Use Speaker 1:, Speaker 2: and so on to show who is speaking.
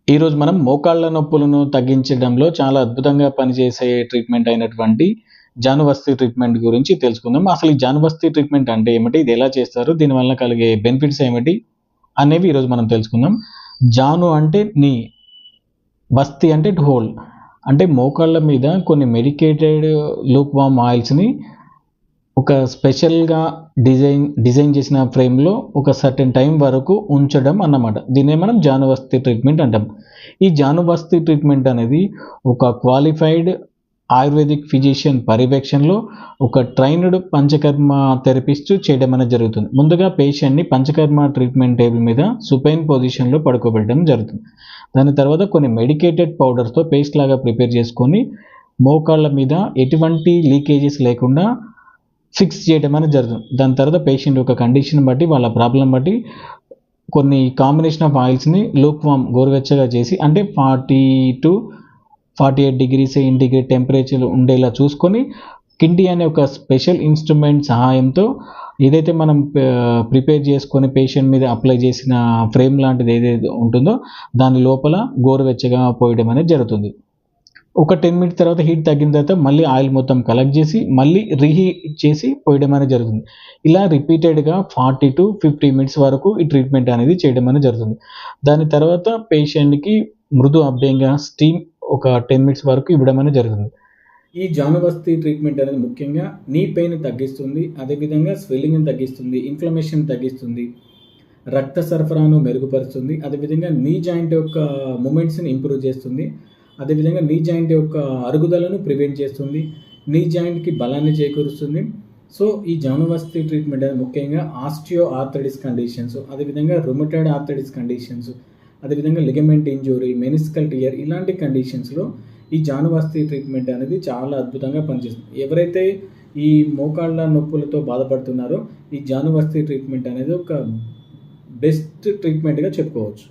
Speaker 1: ఈరోజు మనం మోకాళ్ళ నొప్పులను తగ్గించడంలో చాలా అద్భుతంగా పనిచేసే ట్రీట్మెంట్ అయినటువంటి జానువస్తి ట్రీట్మెంట్ గురించి తెలుసుకుందాం. అసలు ఈ జానువస్తి ట్రీట్మెంట్ అంటే ఏమిటి? ఇది ఎలా చేస్తారు? దీనివల్ల కలిగే బెనిఫిట్స్ ఏమిటి? అనేవి ఈరోజు మనం తెలుసుకుందాం. జాను అంటే నీ, బస్తి అంటే హోల్. అంటే మోకాళ్ళ మీద కొన్ని మెడికేటెడ్ లూక్ వార్మ్ ఆయిల్స్‌ని ఒక స్పెషల్‌గా డిజైన్ చేసిన ఫ్రేమ్‌లో ఒక సర్టెన్ టైం వరకు ఉంచడం అన్నమాట. దీన్నే మనం జానువస్తి ట్రీట్మెంట్ అంటాం. ఈ జానువస్తి ట్రీట్మెంట్ అనేది ఒక క్వాలిఫైడ్ ఆయుర్వేదిక్ ఫిజిషియన్ పర్యవేక్షణలో ఒక ట్రైన్డ్ పంచకర్మ థెరపిస్ట్ చేయడం అనేది జరుగుతుంది. ముందుగా పేషెంట్‌ని పంచకర్మ ట్రీట్మెంట్ టేబుల్ మీద సుపైన్ పొజిషన్‌లో పడుకోబెట్టడం జరుగుతుంది. దాని తర్వాత కొన్ని మెడికేటెడ్ పౌడర్స్‌తో పేస్ట్ లాగా ప్రిపేర్ చేసుకొని మోకాళ్ళ మీద ఎటువంటి లీకేజెస్ లేకుండా ఫిక్స్ చేయడం అనేది జరుగుతుంది. దాని తర్వాత పేషెంట్ యొక్క కండిషన్ బట్టి, వాళ్ళ ప్రాబ్లం బట్టి కొన్ని కాంబినేషన్ ఆఫ్ ఆయిల్స్‌ని లూక్ వార్మ్ గోరువెచ్చగా చేసి, అంటే 40-48 డిగ్రీ సెంటీగ్రేడ్ టెంపరేచర్ ఉండేలా చూసుకొని, కిండి అనే ఒక స్పెషల్ ఇన్‌స్ట్రుమెంట్ సహాయంతో ఏదైతే మనం ప్రిపేర్ చేసుకొని పేషెంట్ మీద అప్లై చేసిన ఫ్రేమ్ లాంటిది ఏదైతే ఉంటుందో దాని లోపల గోరువెచ్చగా పోయడం అనేది జరుగుతుంది. ఒక 10 మినిట్స్ తర్వాత హీట్ తగ్గిన తర్వాత మళ్ళీ ఆయిల్ మొత్తం కలెక్ట్ చేసి మళ్ళీ రీహీట్ చేసి పోయడం అనేది జరుగుతుంది. ఇలా రిపీటెడ్‌గా 40-50 మినిట్స్ వరకు ఈ ట్రీట్మెంట్ అనేది చేయడం అనేది జరుగుతుంది. దాని తర్వాత పేషెంట్‌కి మృదు అభ్యంగా స్టీమ్ ఒక 10 మినిట్స్ వరకు ఇవ్వడం అనేది జరుగుతుంది. ఈ జానువస్తి ట్రీట్మెంట్ అనేది ముఖ్యంగా నీ పెయిన్ తగ్గిస్తుంది. అదేవిధంగా స్వెల్లింగ్‌ని తగ్గిస్తుంది. ఇన్‌ఫ్లమేషన్ తగ్గిస్తుంది. రక్త సరఫరాను మెరుగుపరుస్తుంది. అదేవిధంగా నీ జాయింట్ యొక్క మూమెంట్స్‌ని ఇంప్రూవ్ చేస్తుంది. అదేవిధంగా నీ జాయింట్ యొక్క అరుగుదలను ప్రివెంట్ చేస్తుంది. నీ జాయింట్‌కి బలాన్ని చేకూరుస్తుంది. సో ఈ జానువస్తి ట్రీట్మెంట్ అనేది ముఖ్యంగా ఆస్టియో ఆర్థరైటిస్ కండిషన్స్, అదేవిధంగా రుమటాయిడ్ ఆర్థరైటిస్ కండిషన్స్, అదేవిధంగా లిగమెంట్ ఇంజ్యూరీ, మెనిస్కల్ టియర్ ఇలాంటి కండిషన్స్‌లో ఈ జానువస్తి ట్రీట్మెంట్ అనేది చాలా అద్భుతంగా పనిచేస్తుంది. ఎవరైతే ఈ మోకాళ్ళ నొప్పులతో బాధపడుతున్నారో ఈ జానువస్తి ట్రీట్మెంట్ అనేది ఒక బెస్ట్ ట్రీట్మెంట్‌గా చెప్పుకోవచ్చు.